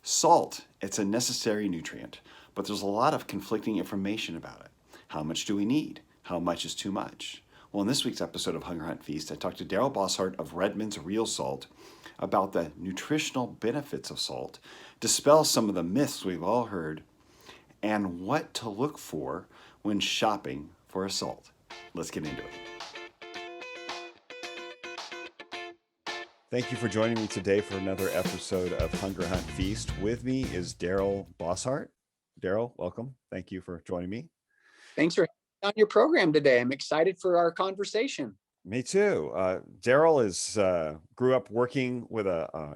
Salt, it's a necessary nutrient, but there's a lot of conflicting information about it. How much do we need? How much is too much? Well, in this week's episode of Hunger Hunt Feast, I talked to Darryl Bosshardt of Redmond's Real Salt about the nutritional benefits of salt, dispel some of the myths we've all heard, and what to look for when shopping for a salt. Let's get into it. Thank you for joining me today for another episode of Hunger Hunt Feast. With me is Darryl Bosshardt. Darryl, welcome. Thank you for joining me. Thanks for having me on your program today. I'm excited for our conversation. Me too. Darryl grew up working with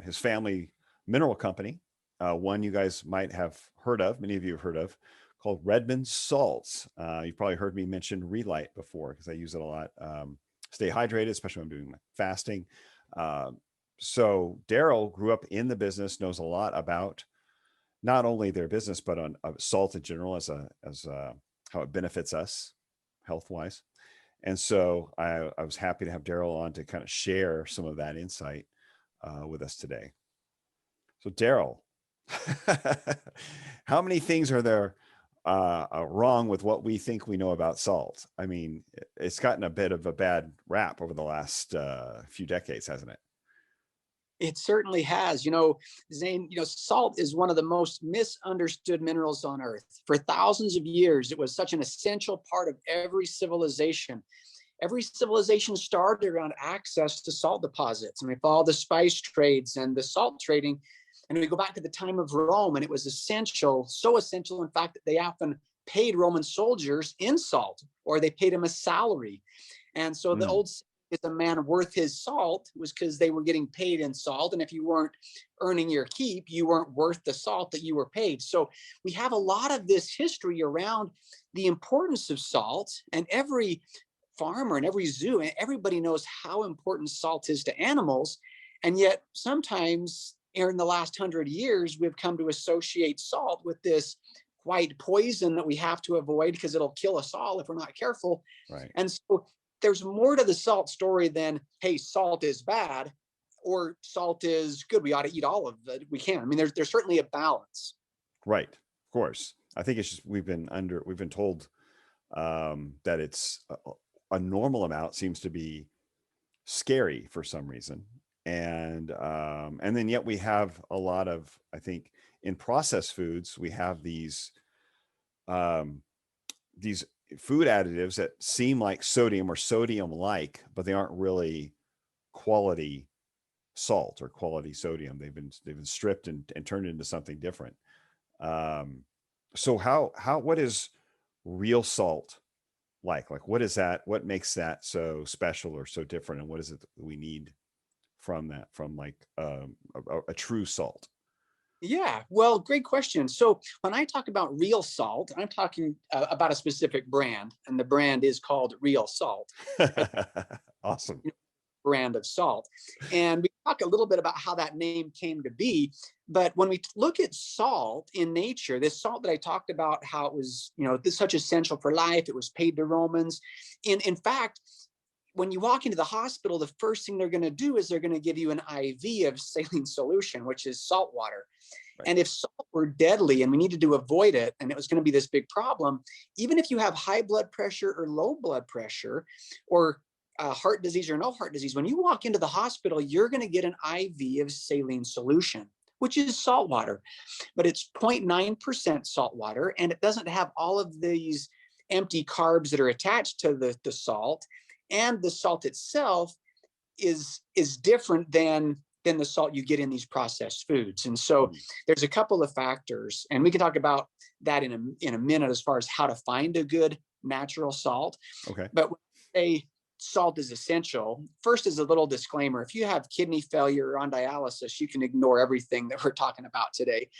his family mineral company, one you guys might have heard of, many of you have heard of, called Redmond's Salts. You've probably heard me mention Relight before because I use it a lot. Stay hydrated, especially when I'm doing my fasting. So Darryl grew up in the business, knows a lot about not only their business, but on salt in general as how it benefits us health-wise. And so I was happy to have Darryl on to kind of share some of that insight with us today. So Darryl, how many things are there wrong with what we think we know about salt? I mean, it's gotten a bit of a bad rap over the last few decades, hasn't it? It certainly has. Zane, salt is one of the most misunderstood minerals on Earth. For thousands of years, it was such an essential part of every civilization. Every civilization started around access to salt deposits. And we follow the spice trades and the salt trading. And we go back to the time of Rome, and it was essential, so essential, in fact, that they often paid Roman soldiers in salt, or they paid them a salary. And so the old is a man worth his salt was because they were getting paid in salt. And if you weren't earning your keep, you weren't worth the salt that you were paid. So we have a lot of this history around the importance of salt, and every farmer and every zoo, and everybody knows how important salt is to animals. And yet sometimes in the last 100 years, we've come to associate salt with this white poison that we have to avoid because it'll kill us all if we're not careful. Right. And so there's more to the salt story than, hey, salt is bad or salt is good. We ought to eat all of it. We can. I mean, there's certainly a balance. Right. Of course. I think it's just we've been told that it's a normal amount seems to be scary for some reason. And then yet we have a lot of, I think, in processed foods, we have these food additives that seem like sodium or sodium-like, but they aren't really quality salt or quality sodium. They've been stripped and turned into something different. So what is real salt like? Like, what is that? What makes that so special or so different? And what is it that we need from like a true salt? Yeah, well, great question. So when I talk about real salt, I'm talking about a specific brand, and the brand is called Real Salt. Awesome. Brand of salt. And we talk a little bit about how that name came to be. But when we look at salt in nature, this salt that I talked about, how it was, this such essential for life, it was paid to Romans. In fact, when you walk into the hospital, the first thing they're going to do is they're going to give you an IV of saline solution, which is salt water. Right. And if salt were deadly and we needed to avoid it, and it was going to be this big problem, even if you have high blood pressure or low blood pressure or heart disease or no heart disease, when you walk into the hospital, you're going to get an IV of saline solution, which is salt water. But it's 0.9% salt water, and it doesn't have all of these empty carbs that are attached to the salt. And the salt itself is different than the salt you get in these processed foods. And so there's a couple of factors, and we can talk about that in a minute as far as how to find a good natural salt. Okay. But when we say salt is essential, first is a little disclaimer. If you have kidney failure or on dialysis, you can ignore everything that we're talking about today,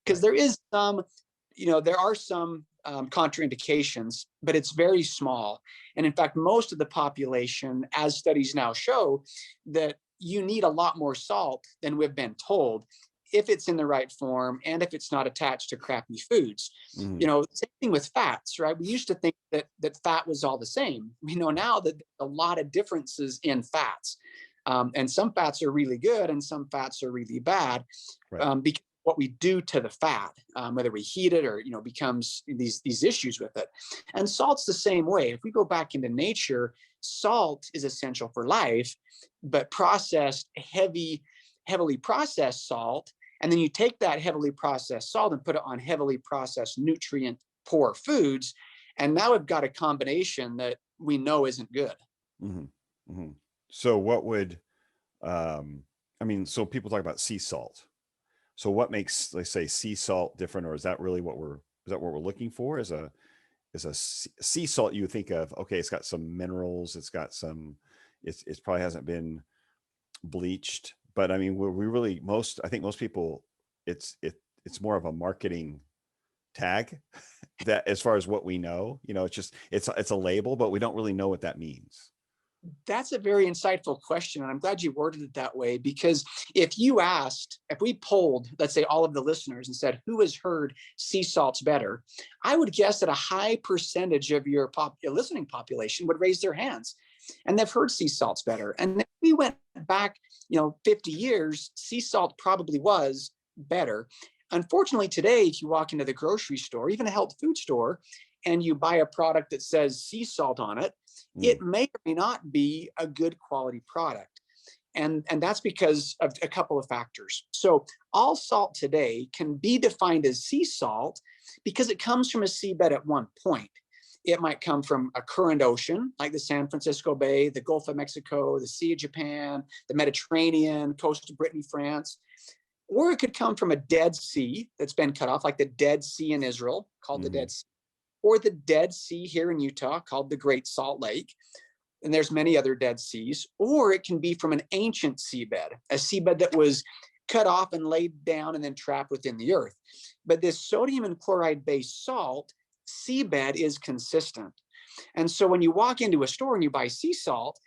because there are some contraindications, but it's very small. And in fact, most of the population, as studies now show, that you need a lot more salt than we've been told if it's in the right form and if it's not attached to crappy foods. Same thing with fats, right? We used to think that fat was all the same. We know now that there's a lot of differences in fats. And some fats are really good and some fats are really bad. Right. Because what we do to the fat, whether we heat it or, becomes these issues with it. And salt's the same way. If we go back into nature, salt is essential for life, but heavily processed salt, and then you take that heavily processed salt and put it on heavily processed nutrient poor foods, and now we've got a combination that we know isn't good. Mm-hmm. Mm-hmm. So what would, so people talk about sea salt. So what makes, let's say, sea salt different, or is that really what we're looking for? Is a sea salt, you think of, okay, it's got some minerals, it's got some, it's probably hasn't been bleached, but I mean, I think most people, it's more of a marketing tag that, as far as what we know, it's a label, but we don't really know what that means. That's a very insightful question. And I'm glad you worded it that way, because if we polled, let's say, all of the listeners and said, who has heard sea salt's better? I would guess that a high percentage of your listening population would raise their hands, and they've heard sea salt's better. And if we went back, 50 years, sea salt probably was better. Unfortunately, today, if you walk into the grocery store, even a health food store, and you buy a product that says sea salt on it, it may or may not be a good quality product. And that's because of a couple of factors. So all salt today can be defined as sea salt because it comes from a seabed at one point. It might come from a current ocean, like the San Francisco Bay, the Gulf of Mexico, the Sea of Japan, the Mediterranean, coast of Brittany, France. Or it could come from a Dead Sea that's been cut off, like the Dead Sea in Israel, called the Dead Sea, or the Dead Sea here in Utah, called the Great Salt Lake. And there's many other Dead Seas. Or it can be from an ancient seabed, a seabed that was cut off and laid down and then trapped within the earth. But this sodium and chloride-based salt seabed is consistent. And so when you walk into a store and you buy sea salt,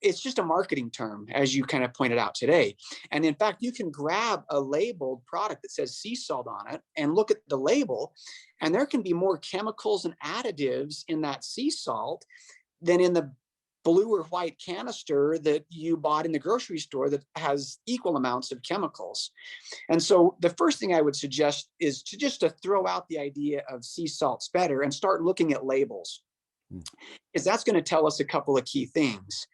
it's just a marketing term, as you kind of pointed out today. And in fact, you can grab a labeled product that says sea salt on it and look at the label, and there can be more chemicals and additives in that sea salt than in the blue or white canister that you bought in the grocery store that has equal amounts of chemicals. And so the first thing I would suggest is to throw out the idea of sea salt's better and start looking at labels, because that's going to tell us a couple of key things.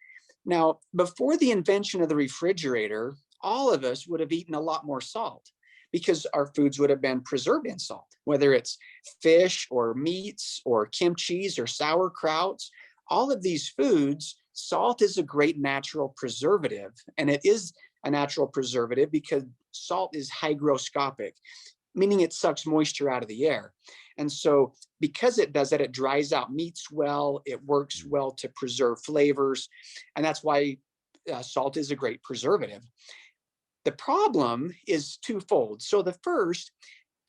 Now, before the invention of the refrigerator, all of us would have eaten a lot more salt because our foods would have been preserved in salt, whether it's fish or meats or kimchi or sauerkrauts. All of these foods, salt is a great natural preservative, and it is a natural preservative because salt is hygroscopic, meaning it sucks moisture out of the air. And so because it does that, it dries out meats well, it works well to preserve flavors, and that's why salt is a great preservative. The problem is twofold. So the first,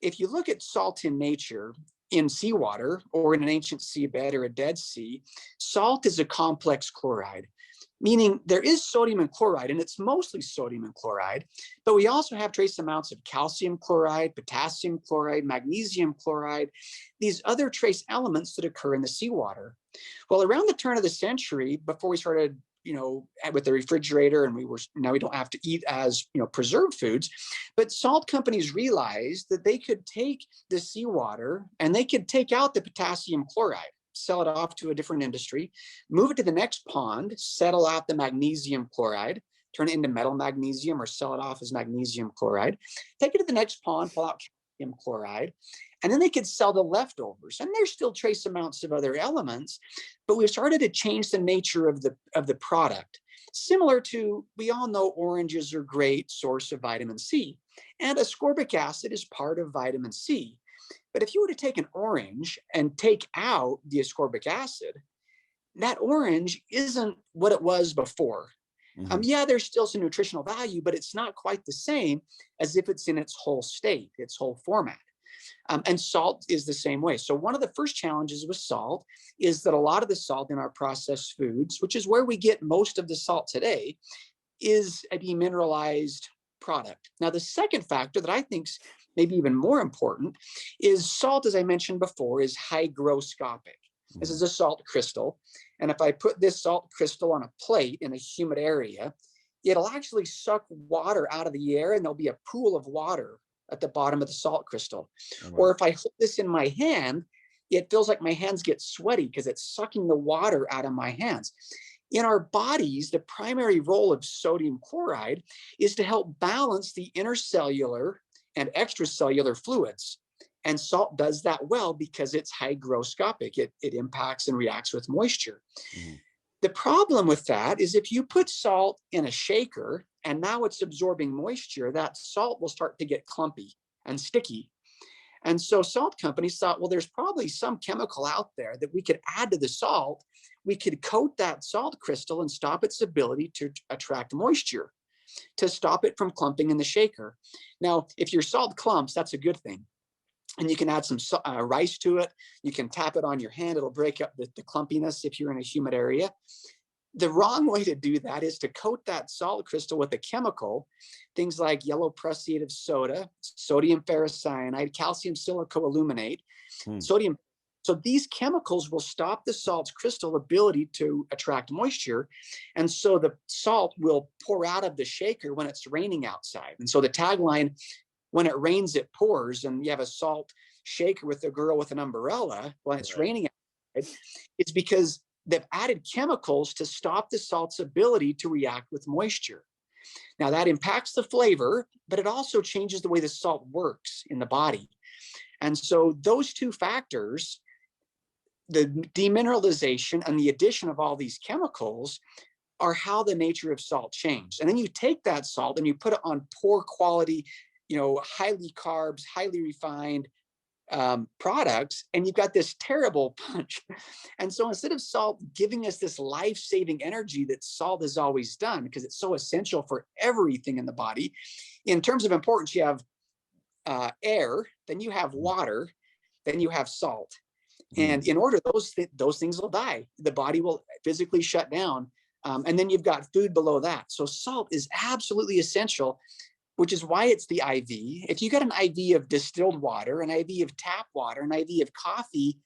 if you look at salt in nature, in seawater or in an ancient seabed or a Dead Sea, salt is a complex chloride, meaning there is sodium and chloride, and it's mostly sodium and chloride, but we also have trace amounts of calcium chloride, potassium chloride, magnesium chloride, these other trace elements that occur in the seawater. Well, around the turn of the century, before we started, with the refrigerator, and now we don't have to eat as, preserved foods, but salt companies realized that they could take the seawater and they could take out the potassium chloride, sell it off to a different industry, move it to the next pond, settle out the magnesium chloride, turn it into metal magnesium or sell it off as magnesium chloride, take it to the next pond, pull out calcium chloride, and then they could sell the leftovers. And there's still trace amounts of other elements, but we've started to change the nature of the product. Similar to, we all know oranges are a great source of vitamin C, and ascorbic acid is part of vitamin C. But if you were to take an orange and take out the ascorbic acid, that orange isn't what it was before. Yeah, there's still some nutritional value, but it's not quite the same as if it's in its whole state, its whole format. And salt is the same way. So one of the first challenges with salt is that a lot of the salt in our processed foods, which is where we get most of the salt today, is a demineralized product. Now, the second factor that I think is maybe even more important is salt, as I mentioned before, is hygroscopic. This is a salt crystal. And if I put this salt crystal on a plate in a humid area, it'll actually suck water out of the air, and there'll be a pool of water at the bottom of the salt crystal. Oh, wow. Or if I hold this in my hand, it feels like my hands get sweaty because it's sucking the water out of my hands. In our bodies, the primary role of sodium chloride is to help balance the intercellular and extracellular fluids. And salt does that well because it's hygroscopic. It impacts and reacts with moisture. Mhm. The problem with that is if you put salt in a shaker and now it's absorbing moisture, that salt will start to get clumpy and sticky. And so salt companies thought, well, there's probably some chemical out there that we could add to the salt. We could coat that salt crystal and stop its ability to attract moisture, to stop it from clumping in the shaker. Now, if your salt clumps, that's a good thing. And you can add some rice to it. You can tap it on your hand. It'll break up the clumpiness if you're in a humid area. The wrong way to do that is to coat that salt crystal with a chemical, things like yellow prussiate of soda, sodium ferrocyanide, calcium silicoaluminate, Hmm. sodium. So these chemicals will stop the salt's crystal ability to attract moisture. And so the salt will pour out of the shaker when it's raining outside. And so the tagline, when it rains, it pours, and you have a salt shaker with a girl with an umbrella when it's raining outside, it's because they've added chemicals to stop the salt's ability to react with moisture. Now that impacts the flavor, but it also changes the way the salt works in the body. And so those two factors, the demineralization and the addition of all these chemicals, are how the nature of salt changed. And then you take that salt and you put it on poor quality, highly carbs, highly refined products, and you've got this terrible punch. And so instead of salt giving us this life-saving energy that salt has always done, because it's so essential for everything in the body, in terms of importance, you have air, then you have water, then you have salt. And in order, those things will die. The body will physically shut down. And then you've got food below that. So salt is absolutely essential, which is why it's the IV. If you got an IV of distilled water, an IV of tap water, an IV of coffee,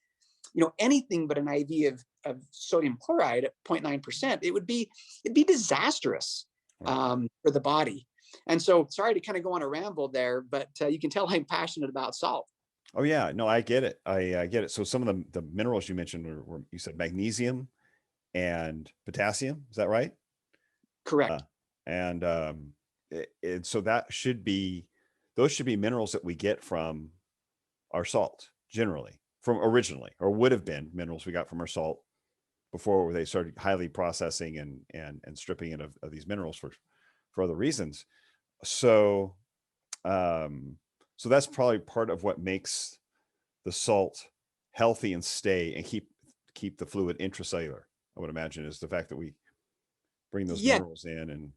anything but an IV of sodium chloride at 0.9%, it'd be disastrous for the body. And so, sorry to kind of go on a ramble there, but you can tell I'm passionate about salt. Oh yeah, no, I get it. I get it. So some of the minerals you mentioned were you said magnesium and potassium. Is that right? Correct. And so those should be minerals that we get from our salt generally, from originally, or would have been minerals we got from our salt before they started highly processing and stripping it of these minerals for other reasons. So so that's probably part of what makes the salt healthy and stay and keep the fluid intracellular. I would imagine is the fact that we bring those minerals in. And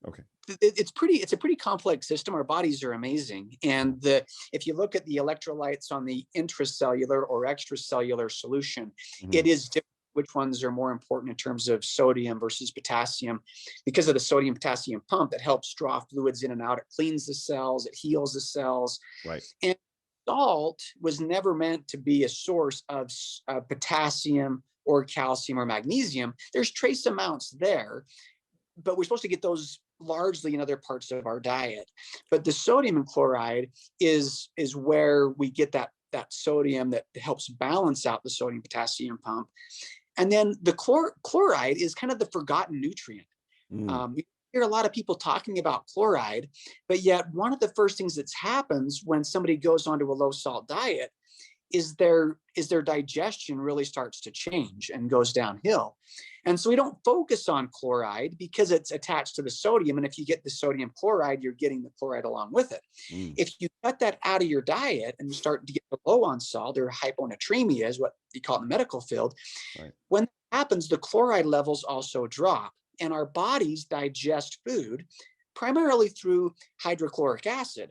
okay, it's a pretty complex system. Our bodies are amazing, and if you look at the electrolytes on the intracellular or extracellular solution, it is different which ones are more important in terms of sodium versus potassium, because of the sodium potassium pump that helps draw fluids in and out. It cleans the cells, it heals the cells. Right. And salt was never meant to be a source of potassium or calcium or magnesium. There's trace amounts there, but we're supposed to get those largely in other parts of our diet. But the sodium and chloride is where we get that sodium that helps balance out the sodium potassium pump. And then the chloride is kind of the forgotten nutrient. You hear a lot of people talking about chloride, but yet one of the first things that happens when somebody goes onto a low salt diet is their digestion really starts to change and goes downhill. And so we don't focus on chloride because it's attached to the sodium. And if you get the sodium chloride, you're getting the chloride along with it. If you cut that out of your diet and you start to get low on salt, or hyponatremia is what you call it in the medical field, when that happens, the chloride levels also drop. And our bodies digest food primarily through hydrochloric acid.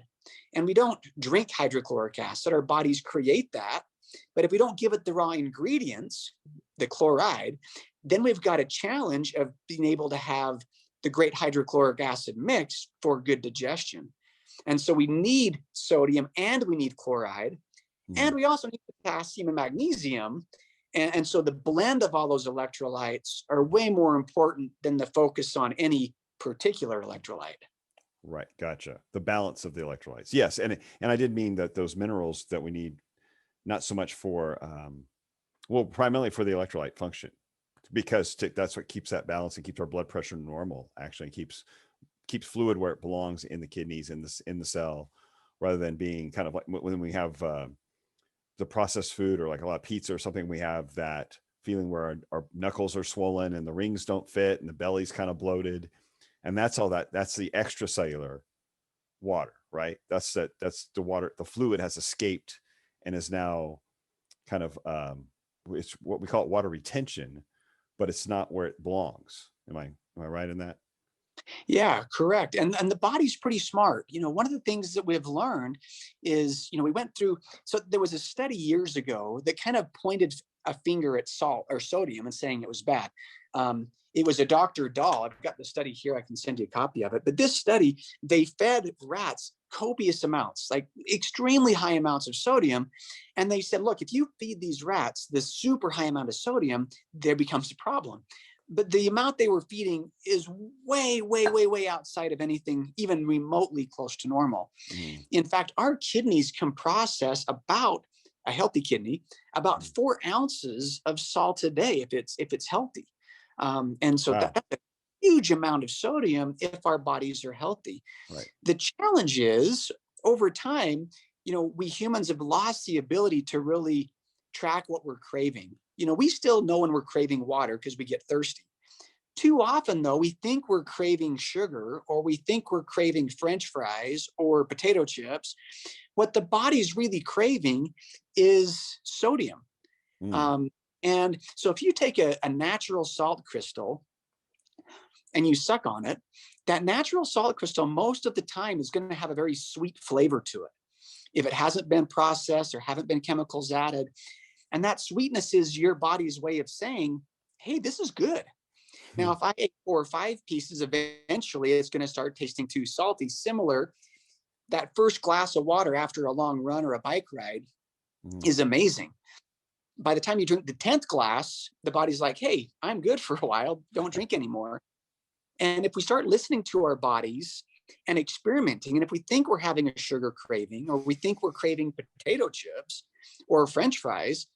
And we don't drink hydrochloric acid. Our bodies create that. But if we don't give it the raw ingredients, the chloride, then we've got a challenge of being able to have the great hydrochloric acid mix for good digestion. And so we need sodium and we need chloride. And we also need potassium and magnesium. And so the blend of all those electrolytes are way more important than the focus on any particular electrolyte. Right. Gotcha. The balance of the electrolytes. Yes. And I did mean that those minerals that we need, not so much for, well, primarily for the electrolyte function, because that's what keeps that balance and keeps our blood pressure normal, actually, and keeps fluid where it belongs in the kidneys, in the cell, rather than being kind of like when we have the processed food or like a lot of pizza or something, we have that feeling where our knuckles are swollen and the rings don't fit and the belly's kind of bloated. And that's the extracellular water, right? That's the water, the fluid has escaped and is now kind of, it's what we call it water retention, but it's not where it belongs. Am I right in that? Yeah, correct. And the body's pretty smart. One of the things that we've learned is, we went through, so there was a study years ago that kind of pointed a finger at salt or sodium and saying it was bad. It was a Dr. Dahl. I've got the study here. I can send you a copy of it. But this study, they fed rats copious amounts, like extremely high amounts of sodium. And they said, look, if you feed these rats this super high amount of sodium, there becomes a problem. But the amount they were feeding is way, way, way, way outside of anything even remotely close to normal. In fact, our kidneys can process a healthy kidney, about 4 ounces of salt a day if it's healthy. And so Wow. that's a huge amount of sodium if our bodies are healthy. Right. The challenge is over time, we humans have lost the ability to really track what we're craving. We still know when we're craving water because we get thirsty. Too often, though, we think we're craving sugar or we think we're craving French fries or potato chips. What the body's really craving is sodium. And so if you take a natural salt crystal and you suck on it, that natural salt crystal most of the time is going to have a very sweet flavor to it if it hasn't been processed or haven't been chemicals added. And that sweetness is your body's way of saying, hey, this is good. Now, if I ate 4 or 5 pieces, eventually it's going to start tasting too salty. Similar, that first glass of water after a long run or a bike ride is amazing. By the time you drink the 10th glass, the body's like, hey, I'm good for a while. Don't drink anymore. And if we start listening to our bodies and experimenting, and if we think we're having a sugar craving or we think we're craving potato chips or French fries,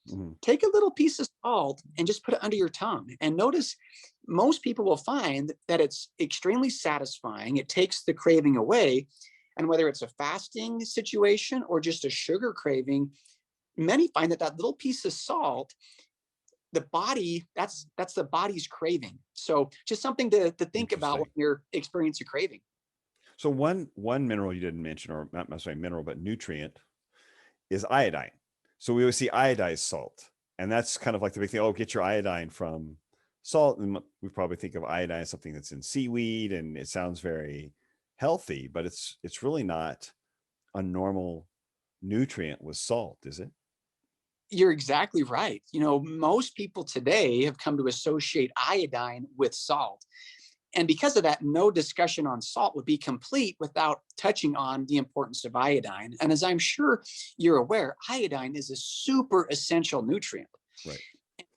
take a little piece of salt and just put it under your tongue. And notice most people will find that it's extremely satisfying. It takes the craving away. And whether it's a fasting situation or just a sugar craving, many find that little piece of salt, the body, that's the body's craving. So just something to think about when you're experiencing craving. So one mineral you didn't mention, or not necessarily mineral, but nutrient, is iodine. So we always see iodized salt, and that's kind of like the big thing. Oh, get your iodine from salt, and we probably think of iodine as something that's in seaweed, and it sounds very healthy, but it's really not a normal nutrient with salt, is it? You're exactly right. Most people today have come to associate iodine with salt. And because of that, no discussion on salt would be complete without touching on the importance of iodine. And as I'm sure you're aware, iodine is a super essential nutrient. Right.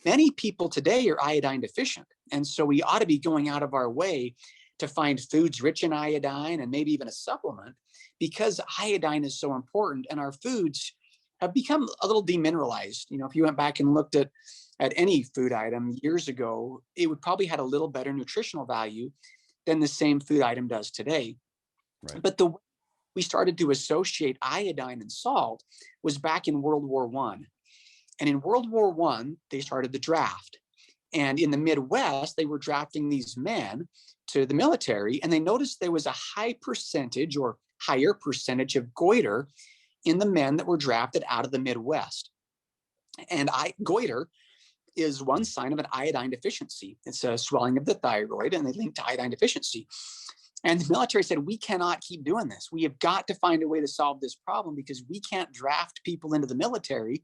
Many people today are iodine deficient. And so we ought to be going out of our way to find foods rich in iodine and maybe even a supplement, because iodine is so important and our foods have become a little demineralized. If you went back and looked at any food item years ago, it would probably had a little better nutritional value than the same food item does today. Right. But the way we started to associate iodine and salt was back in World War I. And in World War I, they started the draft. And in the Midwest, they were drafting these men to the military, and they noticed there was a high percentage or higher percentage of goiter in the men that were drafted out of the Midwest. And goiter is one sign of an iodine deficiency. It's a swelling of the thyroid, and they link to iodine deficiency. And the military said, we cannot keep doing this. We have got to find a way to solve this problem, because we can't draft people into the military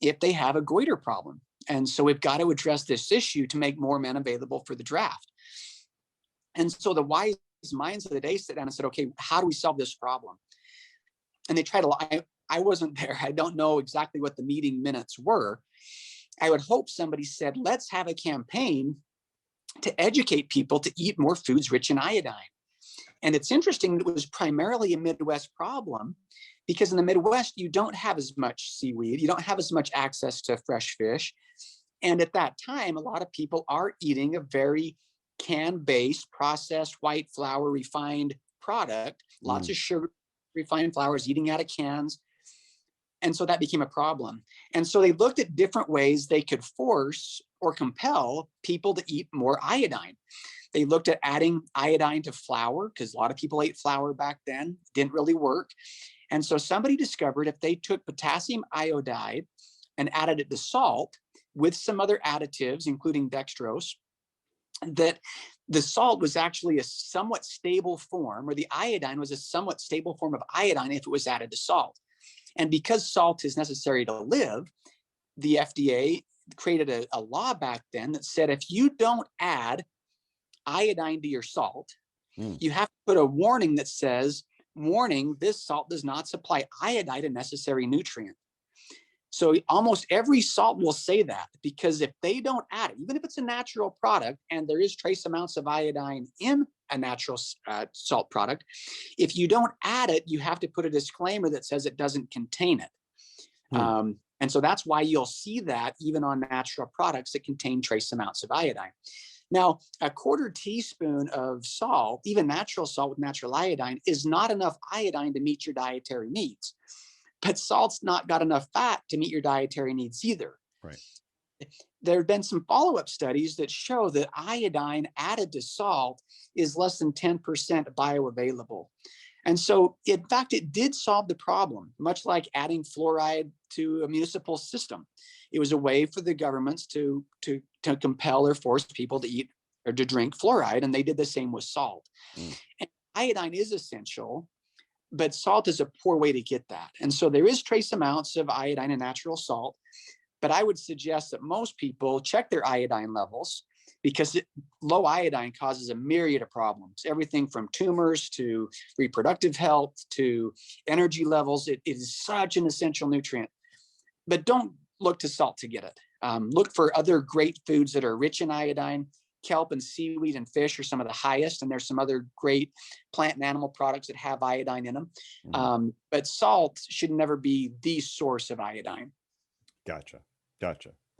if they have a goiter problem. And so we've got to address this issue to make more men available for the draft. And so the wise minds of the day sat down and said, okay, how do we solve this problem? And they tried I wasn't there. I don't know exactly what the meeting minutes were. I would hope somebody said, let's have a campaign to educate people to eat more foods rich in iodine. And it's interesting that it was primarily a Midwest problem, because in the Midwest, you don't have as much seaweed, you don't have as much access to fresh fish. And at that time, a lot of people are eating a very can-based, processed, white flour, refined product, lots of sugar, refined flours, eating out of cans. And so that became a problem. And so they looked at different ways they could force or compel people to eat more iodine. They looked at adding iodine to flour, because a lot of people ate flour back then. It didn't really work. And so somebody discovered if they took potassium iodide and added it to salt with some other additives, including dextrose, that the salt was actually a somewhat stable form, or the iodine was a somewhat stable form of iodine if it was added to salt. And because salt is necessary to live, the FDA created a law back then that said if you don't add iodine to your salt, you have to put a warning that says, warning, this salt does not supply iodine, a necessary nutrient. So almost every salt will say that, because if they don't add it, even if it's a natural product and there is trace amounts of iodine in a natural salt product, if you don't add it, you have to put a disclaimer that says it doesn't contain it. And so that's why you'll see that even on natural products that contain trace amounts of iodine. Now, a quarter teaspoon of salt, even natural salt with natural iodine, is not enough iodine to meet your dietary needs. But salt's not got enough fat to meet your dietary needs either. Right. There have been some follow-up studies that show that iodine added to salt is less than 10% bioavailable. And so, in fact, it did solve the problem, much like adding fluoride to a municipal system. It was a way for the governments to compel or force people to eat or to drink fluoride, and they did the same with salt. And iodine is essential, but salt is a poor way to get that. And so there is trace amounts of iodine in natural salt, but I would suggest that most people check their iodine levels, because low iodine causes a myriad of problems, everything from tumors to reproductive health to energy levels. It is such an essential nutrient, but don't look to salt to get it. Look for other great foods that are rich in iodine. Kelp and seaweed and fish are some of the highest, and there's some other great plant and animal products that have iodine in them. But salt should never be the source of iodine. Gotcha.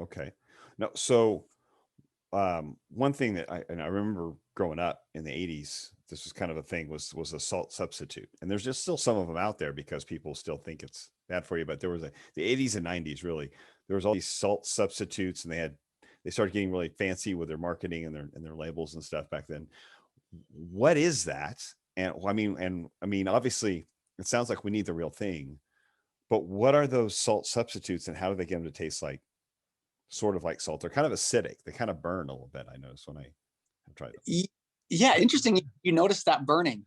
Okay. Now, so one thing that I remember growing up in the 80s, this was kind of a thing, was a salt substitute. And there's just still some of them out there because people still think it's bad for you. But there was the 80s and 90s, really, there was all these salt substitutes, and they started getting really fancy with their marketing and their labels and stuff back then. What is that? And I mean, obviously it sounds like we need the real thing, but what are those salt substitutes, and how do they get them to taste like, sort of like salt? They're kind of acidic. They kind of burn a little bit, I noticed when I tried them. Yeah, interesting. You notice that burning.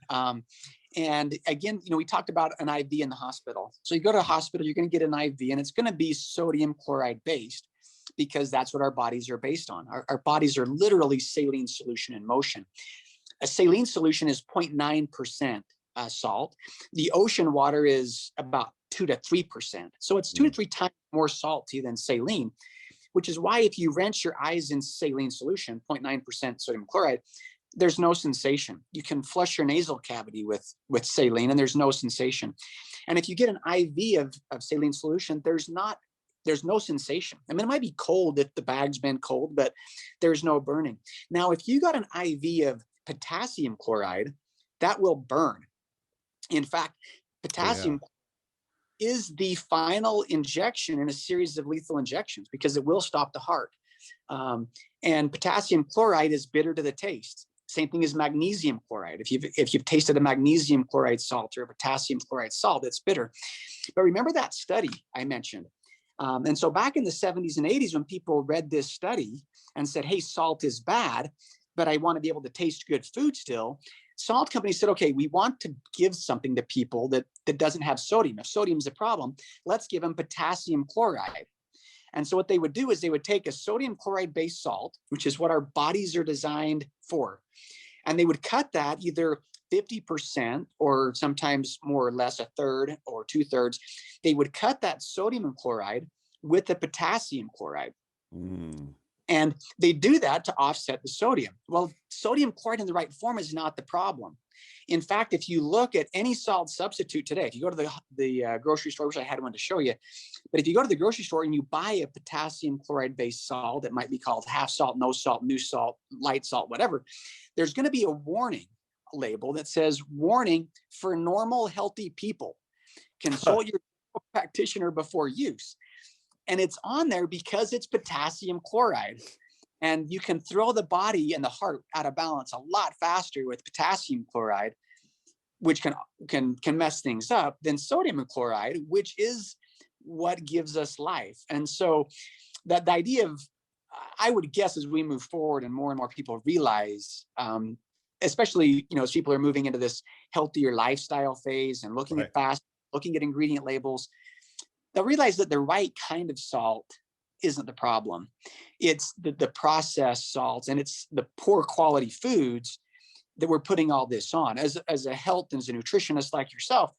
And again, we talked about an IV in the hospital. So you go to a hospital, you're going to get an IV, and it's going to be sodium chloride based, because that's what our bodies are based on. Our bodies are literally saline solution in motion. A saline solution is 0.9% salt. The ocean water is about 2 to 3%. So it's 2 to 3 times more salty than saline, which is why if you rinse your eyes in saline solution, 0.9% sodium chloride, there's no sensation. You can flush your nasal cavity with saline, and there's no sensation. And if you get an IV of saline solution, there's no sensation. I mean, it might be cold if the bag's been cold, but there's no burning. Now, if you got an IV of potassium chloride, that will burn. In fact, potassium is the final injection in a series of lethal injections, because it will stop the heart. And potassium chloride is bitter to the taste. Same thing as magnesium chloride. If you've tasted a magnesium chloride salt or a potassium chloride salt, it's bitter. But remember that study I mentioned. And so back in the 70s and 80s, when people read this study and said, hey, salt is bad, but I want to be able to taste good food still, salt companies said, okay, we want to give something to people that doesn't have sodium. If sodium is a problem, let's give them potassium chloride. And so what they would do is they would take a sodium chloride-based salt, which is what our bodies are designed for, and they would cut that either 50% or sometimes more or less a third or 2/3. They would cut that sodium chloride with the potassium chloride. And they do that to offset the sodium. Well, sodium chloride in the right form is not the problem. In fact, if you look at any salt substitute today, if you go to the grocery store, which I had one to show you, but if you go to the grocery store and you buy a potassium chloride based salt, it might be called half salt, no salt, new salt, light salt, whatever, there's going to be a warning label that says, warning for normal, healthy people. Consult your practitioner before use. And it's on there because it's potassium chloride. And you can throw the body and the heart out of balance a lot faster with potassium chloride, which can mess things up, than sodium chloride, which is what gives us life. And so that the idea of, I would guess as we move forward and more people realize, especially, as people are moving into this healthier lifestyle phase and looking at fast, looking at ingredient labels, they'll realize that the right kind of salt isn't the problem. It's the processed salts, and it's the poor quality foods that we're putting all this on. As a health and as a nutritionist like yourself,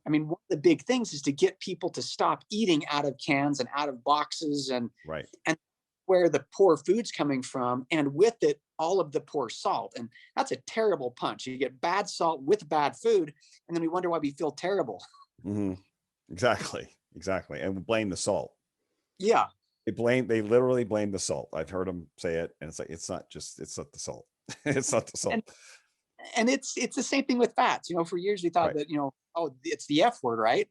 I mean, one of the big things is to get people to stop eating out of cans and out of boxes, and where the poor food's coming from, and with it, all of the poor salt. And that's a terrible punch. You get bad salt with bad food, and then we wonder why we feel terrible. Mm-hmm. Exactly. And we blame the salt. Yeah. They literally blame the salt. I've heard them say it, and it's like, it's not the salt. It's not the salt. And it's the same thing with fats. For years we thought that, it's the F word, right?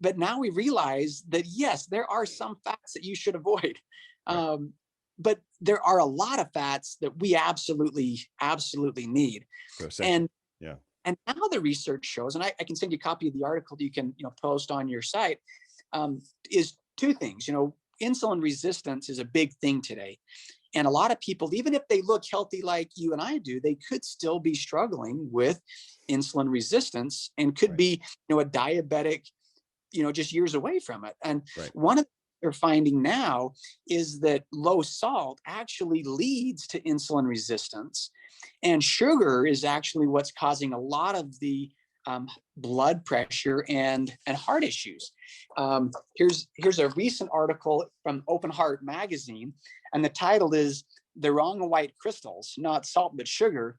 But now we realize that, yes, there are some fats that you should avoid. But there are a lot of fats that we absolutely need. And now the research shows, and I can send you a copy of the article that you can post on your site, is two things. Insulin resistance is a big thing today. And a lot of people, even if they look healthy like you and I do, they could still be struggling with insulin resistance and could be, a diabetic, just years away from it. And one of they're finding now is that low salt actually leads to insulin resistance, and sugar is actually what's causing a lot of the blood pressure and heart issues. Here's a recent article from Open Heart magazine, and the title is "The Wrong White Crystals, Not Salt but Sugar,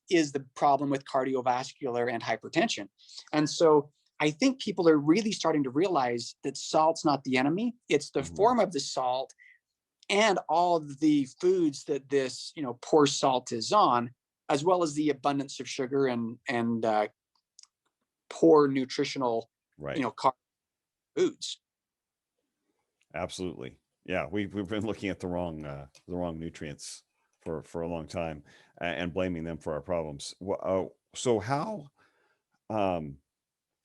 is the Problem with Cardiovascular and Hypertension." And so I think people are really starting to realize that salt's not the enemy. It's the form of the salt and all of the foods that this, poor salt is on, as well as the abundance of sugar and poor nutritional, foods. Absolutely. Yeah. We've been looking at the wrong nutrients for a long time, and blaming them for our problems. So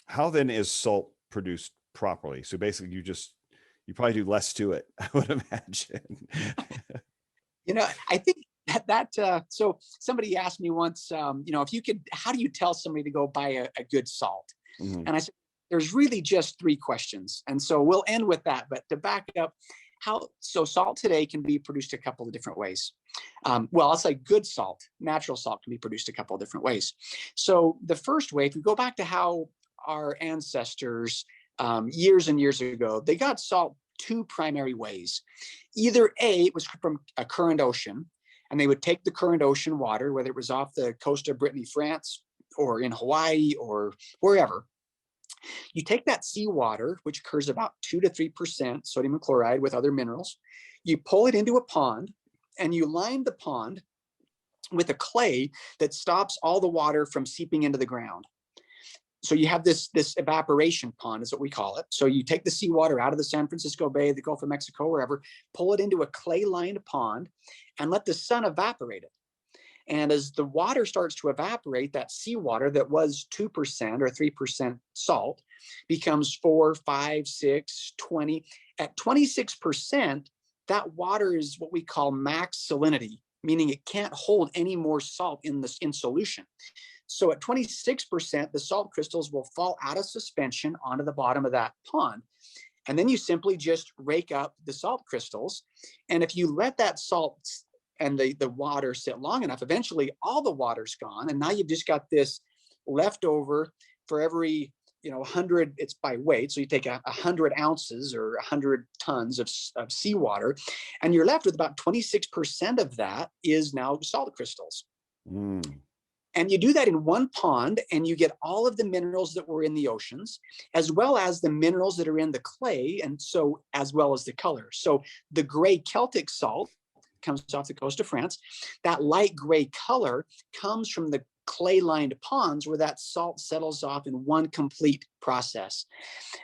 how then is salt produced properly? So basically you probably do less to it, I would imagine. I think that so somebody asked me once, if you could, how do you tell somebody to go buy a good salt? And I said, there's really just three questions. And so we'll end with that. But to back up, so salt today can be produced a couple of different ways. I'll say good salt, natural salt, can be produced a couple of different ways. So the first way, if you go back to how our ancestors years and years ago, they got salt two primary ways. Either A, it was from a current ocean, and they would take the current ocean water, whether it was off the coast of Brittany, France, or in Hawaii, or wherever. You take that seawater, which occurs about 2 to 3% sodium chloride with other minerals, you pull it into a pond, and you line the pond with a clay that stops all the water from seeping into the ground. So you have this evaporation pond, is what we call it. So you take the seawater out of the San Francisco Bay, the Gulf of Mexico, wherever, pull it into a clay-lined pond, and let the sun evaporate it. And as the water starts to evaporate, that seawater that was 2% or 3% salt becomes 4, 5, 6, 20. At 26%, that water is what we call max salinity, meaning it can't hold any more salt in solution. So at 26%, the salt crystals will fall out of suspension onto the bottom of that pond. And then you simply just rake up the salt crystals. And if you let that salt and the water sit long enough, eventually all the water's gone. And now you've just got this leftover for every 100, it's by weight. So you take 100 ounces or 100 tons of seawater, and you're left with about 26% of that is now salt crystals. And you do that in one pond, and you get all of the minerals that were in the oceans, as well as the minerals that are in the clay, and so as well as the color. So the gray Celtic salt comes off the coast of France. That light gray color comes from the clay-lined ponds where that salt settles off in one complete process.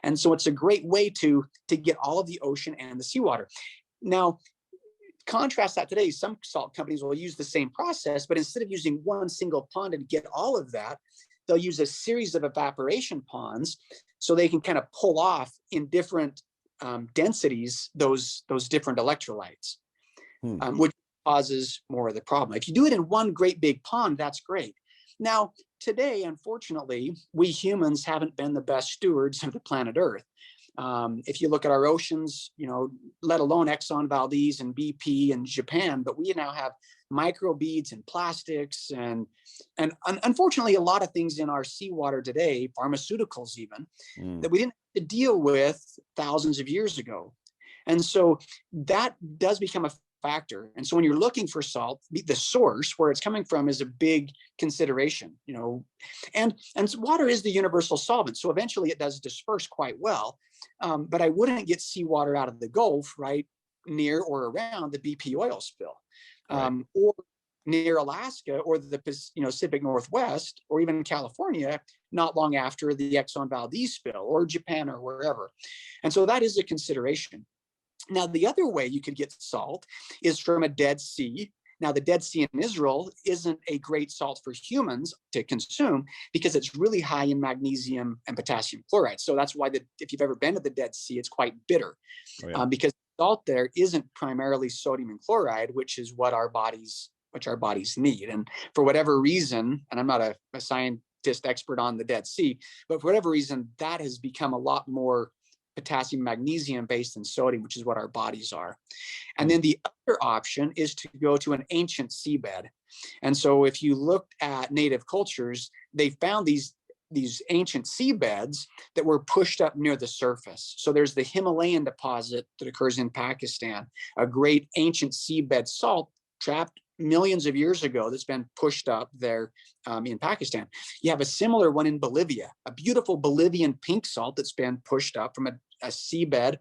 And so it's a great way to get all of the ocean and the seawater. Now, contrast that today, some salt companies will use the same process, but instead of using one single pond and get all of that, they'll use a series of evaporation ponds so they can kind of pull off in different densities those different electrolytes, which causes more of the problem. If you do it in one great big pond, that's great. Now, today, unfortunately, we humans haven't been the best stewards of the planet Earth. If you look at our oceans, let alone Exxon Valdez and BP and Japan, but we now have microbeads and plastics and unfortunately a lot of things in our seawater today, pharmaceuticals even, that we didn't have to deal with thousands of years ago. And so that does become a factor. And so when you're looking for salt, the source where it's coming from is a big consideration, and water is the universal solvent. So eventually it does disperse quite well. But I wouldn't get seawater out of the Gulf right near or around the BP oil spill, or near Alaska or the Pacific Northwest or even California not long after the Exxon Valdez spill, or Japan or wherever. And so that is a consideration. Now, the other way you could get salt is from a Dead Sea. Now, the Dead Sea in Israel isn't a great salt for humans to consume because it's really high in magnesium and potassium chloride. So that's why if you've ever been to the Dead Sea, it's quite bitter, because salt there isn't primarily sodium and chloride, which is what our bodies need. And for whatever reason, and I'm not a scientist expert on the Dead Sea, but for whatever reason, that has become a lot more potassium, magnesium based than sodium, which is what our bodies are. And then the other option is to go to an ancient seabed. And so if you looked at native cultures, they found these ancient seabeds that were pushed up near the surface. So there's the Himalayan deposit that occurs in Pakistan, a great ancient seabed salt trapped millions of years ago that's been pushed up there in Pakistan. You have a similar one in Bolivia, a beautiful Bolivian pink salt that's been pushed up from a seabed,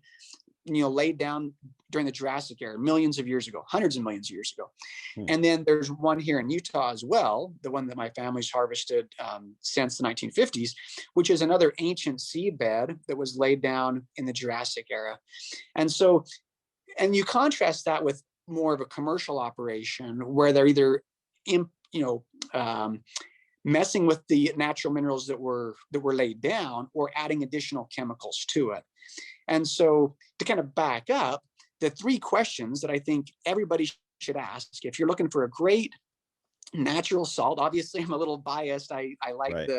laid down during the Jurassic era, millions of years ago, hundreds of millions of years ago. And then there's one here in Utah as well, the one that my family's harvested since the 1950s, which is another ancient seabed that was laid down in the Jurassic era. And so, and you contrast that with more of a commercial operation where they're either messing with the natural minerals that were laid down or adding additional chemicals to it. And so to kind of back up, the three questions that I think everybody should ask if you're looking for a great natural salt, obviously I'm a little biased. I like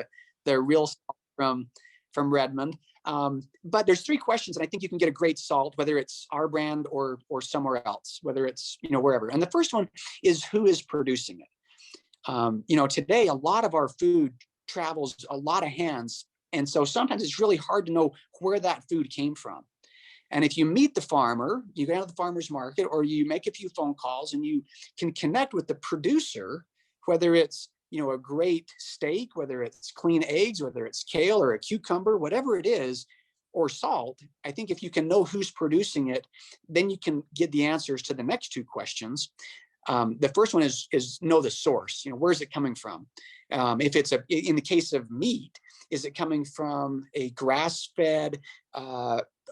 the real salt from Redmond. But there's three questions, and I think you can get a great salt, whether it's our brand or somewhere else, whether it's, wherever. And the first one is who is producing it. Today, a lot of our food travels a lot of hands. And so sometimes it's really hard to know where that food came from. And if you meet the farmer, you go down to the farmer's market, or you make a few phone calls and you can connect with the producer, whether it's a great steak, whether it's clean eggs, whether it's kale or a cucumber, whatever it is, or salt. I think if you can know who's producing it, then you can get the answers to the next two questions. The first one is know the source. Where's it coming from? If it's in the case of meat, is it coming from a grass-fed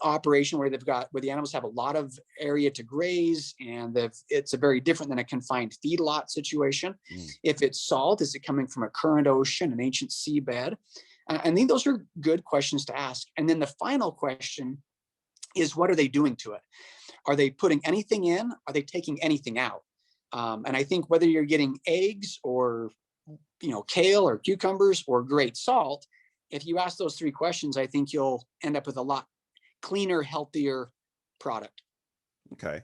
operation where the animals have a lot of area to graze, and it's a very different than a confined feedlot situation? If it's salt, is it coming from a current ocean, an ancient seabed? I think those are good questions to ask. And then the final question is, what are they doing to it? Are they putting anything in? Are they taking anything out? And I think whether you're getting eggs or kale or cucumbers or great salt, if you ask those three questions, I think you'll end up with a lot cleaner, healthier product. Okay.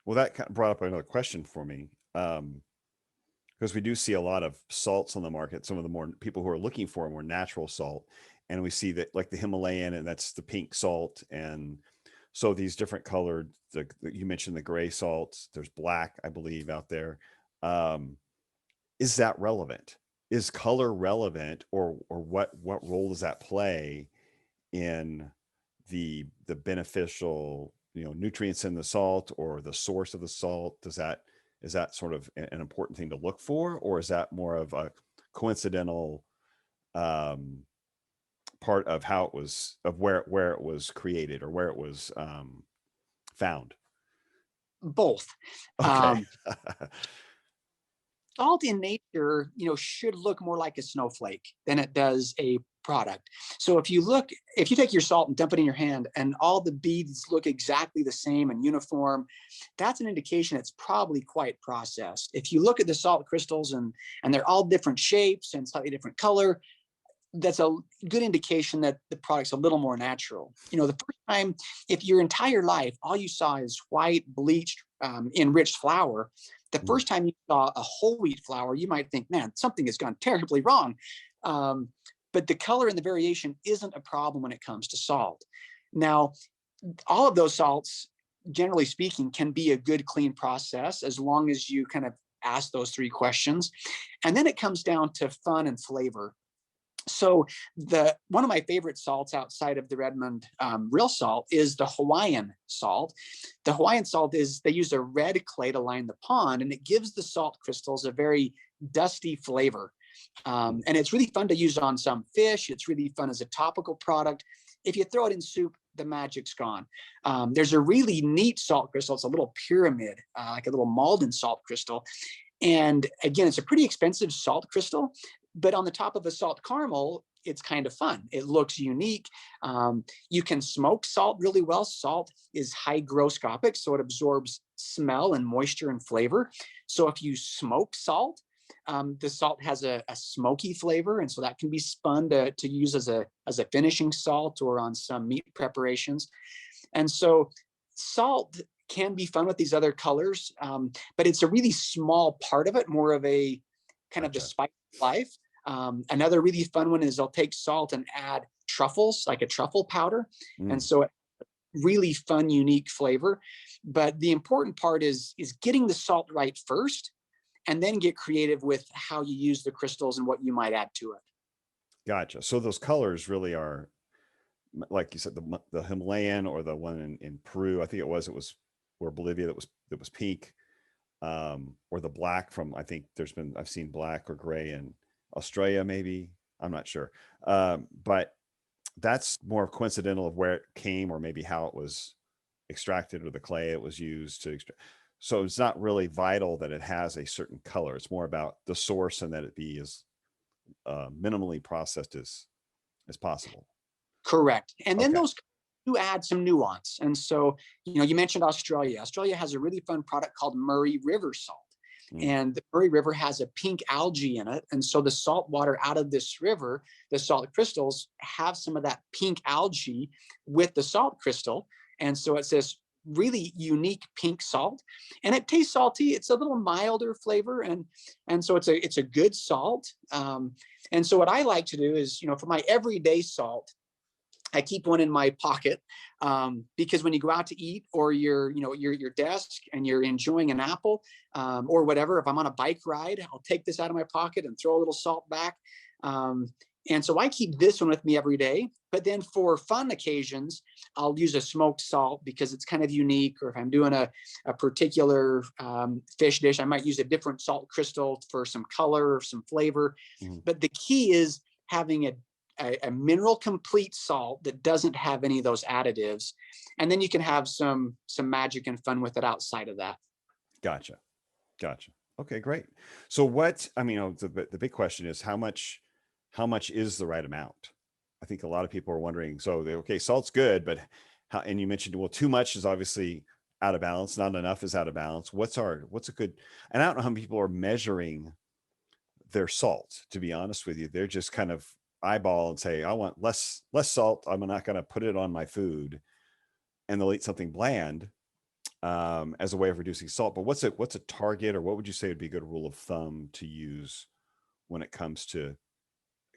Well, that kind of brought up another question for me, because we do see a lot of salts on the market, some of the more people who are looking for a more natural salt. And we see that like the Himalayan, and that's the pink salt. And so these different colored, you mentioned the gray salts, there's black, I believe, out there. Is that relevant? is color relevant, or what role does that play in the beneficial, nutrients in the salt, or the source of the salt? Is that sort of an important thing to look for, or is that more of a coincidental part of how it was, of where it was created, or where it was found? Both. Okay. Salt in nature, should look more like a snowflake than it does a product. So if you take your salt and dump it in your hand and all the beads look exactly the same and uniform, that's an indication it's probably quite processed. If you look at the salt crystals and they're all different shapes and slightly different color, that's a good indication that the product's a little more natural. The first time, if your entire life all you saw is white, bleached, enriched flour, the first time you saw a whole wheat flour, you might think, man, something has gone terribly wrong. But the color and the variation isn't a problem when it comes to salt. Now, all of those salts, generally speaking, can be a good, clean process as long as you kind of ask those three questions. And then it comes down to fun and flavor. So one of my favorite salts outside of the Redmond real salt is the Hawaiian salt. The Hawaiian salt they use a red clay to line the pond, and it gives the salt crystals a very dusty flavor. And it's really fun to use on some fish. It's really fun as a topical product. If you throw it in soup, the magic's gone. There's a really neat salt crystal. It's a little pyramid, like a little Malden salt crystal. And again, it's a pretty expensive salt crystal, but on the top of a salt caramel, it's kind of fun. It looks unique. You can smoke salt really well. Salt is hygroscopic, so it absorbs smell and moisture and flavor. So if you smoke salt, the salt has a smoky flavor, and so that can be spun to use as a finishing salt or on some meat preparations. And so salt can be fun with these other colors, but it's a really small part of it, more of a kind of the spice of life. Another really fun one is they'll take salt and add truffles, like a truffle powder. And so it really fun, unique flavor. But the important part is getting the salt right first, and then get creative with how you use the crystals and what you might add to it. Gotcha. So those colors really are, like you said, the Himalayan, or the one in Peru, I think it was or Bolivia, that was pink, or the black from, I think I've seen black or gray in Australia, maybe, I'm not sure. But that's more coincidental of where it came, or maybe how it was extracted, or the clay it was used to extract. So it's not really vital that it has a certain color. It's more about the source, and that it be as minimally processed as possible. Correct. And then Okay. those do add some nuance. And so, you mentioned Australia. Australia has a really fun product called Murray River salt. And the Murray River has a pink algae in it. And so the salt water out of this river, the salt crystals have some of that pink algae with the salt crystal. And so it's this really unique pink salt, and it tastes salty. It's a little milder flavor. And so it's a good salt. And so what I like to do is, for my everyday salt, I keep one in my pocket, because when you go out to eat, or you're your desk and you're enjoying an apple, or whatever, if I'm on a bike ride, I'll take this out of my pocket and throw a little salt back. And so I keep this one with me every day. But then for fun occasions, I'll use a smoked salt because it's kind of unique. Or if I'm doing a particular fish dish, I might use a different salt crystal for some color or some flavor. But the key is having a mineral complete salt that doesn't have any of those additives, and then you can have some magic and fun with it outside of that. Gotcha. Okay, great. So the big question is, how much is the right amount? I think a lot of people are wondering. So okay, salt's good, but and you mentioned, well, too much is obviously out of balance, not enough is out of balance. What's a good, and I don't know how many people are measuring their salt, to be honest with you. They're just kind of eyeball and say, I want less salt, I'm not going to put it on my food, and they'll eat something bland as a way of reducing salt. But what's a target, or what would you say would be a good rule of thumb to use when it comes to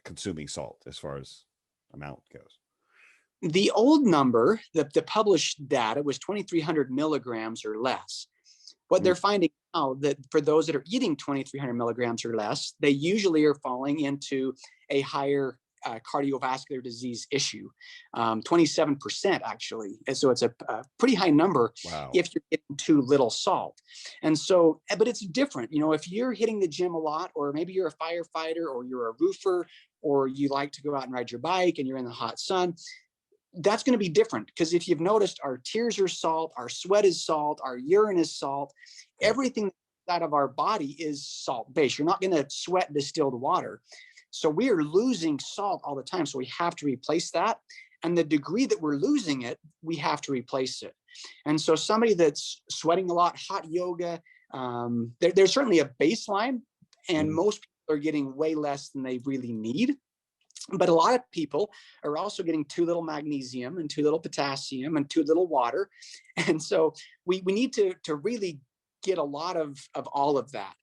consuming salt as far as amount goes? The old number, the published data, was 2,300 milligrams or less. What they're finding now, that for those that are eating 2,300 milligrams or less, they usually are falling into a higher cardiovascular disease issue, 27% actually. And so it's a pretty high number Wow. if you're getting too little salt. And so, but it's different. You know, if you're hitting the gym a lot, or maybe you're a firefighter, or you're a roofer, or you like to go out and ride your bike and you're in the hot sun, that's going to be different. Because if you've noticed, our tears are salt, our sweat is salt, our urine is salt, everything out of our body is salt based. You're not going to sweat distilled water. So we are losing salt all the time. So we have to replace that. And the degree that we're losing it, we have to replace it. And so somebody that's sweating a lot, hot yoga, there's certainly a baseline, and most people are getting way less than they really need. But a lot of people are also getting too little magnesium and too little potassium and too little water. And so we need to really get a lot of all of that.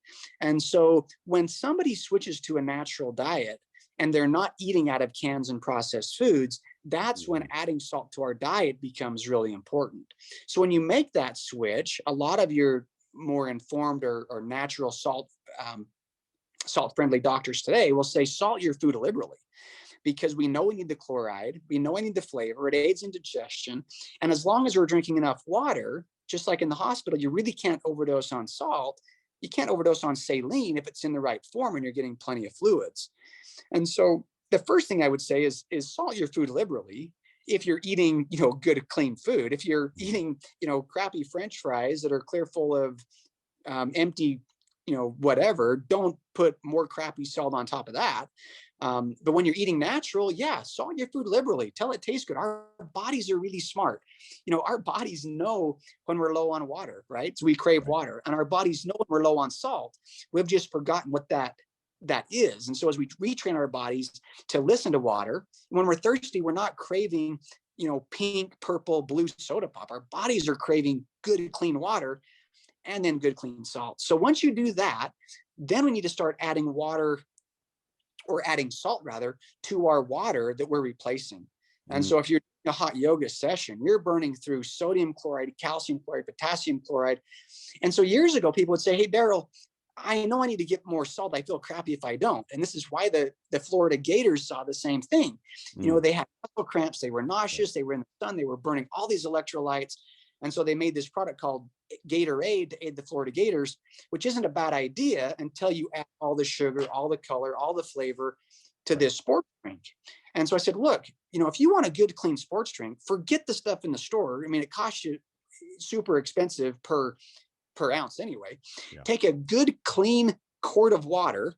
And so when somebody switches to a natural diet and they're not eating out of cans and processed foods, that's when adding salt to our diet becomes really important. So when you make that switch, a lot of your more informed or natural salt-friendly doctors today will say salt your food liberally, because we know we need the chloride, we know we need the flavor, it aids in digestion. And as long as we're drinking enough water, just like in the hospital, you really can't overdose on salt. You can't overdose on saline if it's in the right form and you're getting plenty of fluids. And so the first thing I would say is salt your food liberally. If you're eating, good, clean food, if you're eating, crappy French fries that are clear full of empty, whatever, don't put more crappy salt on top of that. But when you're eating natural, salt your food liberally. Tell it tastes good. Our bodies are really smart. Our bodies know when we're low on water, right? So we crave water, and our bodies know when we're low on salt. We've just forgotten what that is. And so as we retrain our bodies to listen to water, when we're thirsty, we're not craving, pink, purple, blue soda pop. Our bodies are craving good, clean water, and then good, clean salt. So once you do that, then we need to start adding water, or adding salt rather, to our water that we're replacing. And so if you're doing a hot yoga session, you're burning through sodium chloride, calcium chloride, potassium chloride. And so years ago, people would say, hey, Darryl, I know I need to get more salt. I feel crappy if I don't. And this is why the Florida Gators saw the same thing. They had muscle cramps, they were nauseous, they were in the sun, they were burning all these electrolytes. And so they made this product called Gatorade to aid the Florida Gators, which isn't a bad idea until you add all the sugar, all the color, all the flavor to this sports drink. And so I said, look, if you want a good, clean sports drink, forget the stuff in the store. I mean, it costs you super expensive per ounce anyway. Take a good, clean quart of water,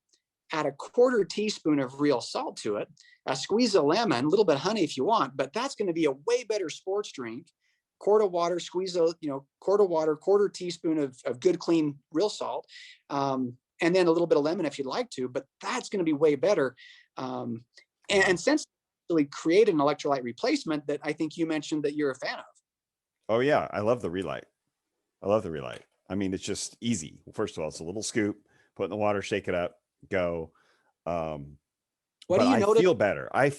add a quarter teaspoon of real salt to it, a squeeze of lemon, a little bit of honey if you want, but that's going to be a way better sports drink. Quart of water, squeeze a quart of water, quarter teaspoon of good, clean, real salt, and then a little bit of lemon if you'd like to. But that's going to be way better. And since we created an electrolyte replacement that I think you mentioned that you're a fan of. Oh yeah, I love the Relight. I mean, it's just easy. First of all, it's a little scoop, put in the water, shake it up, go. What but do you I notice?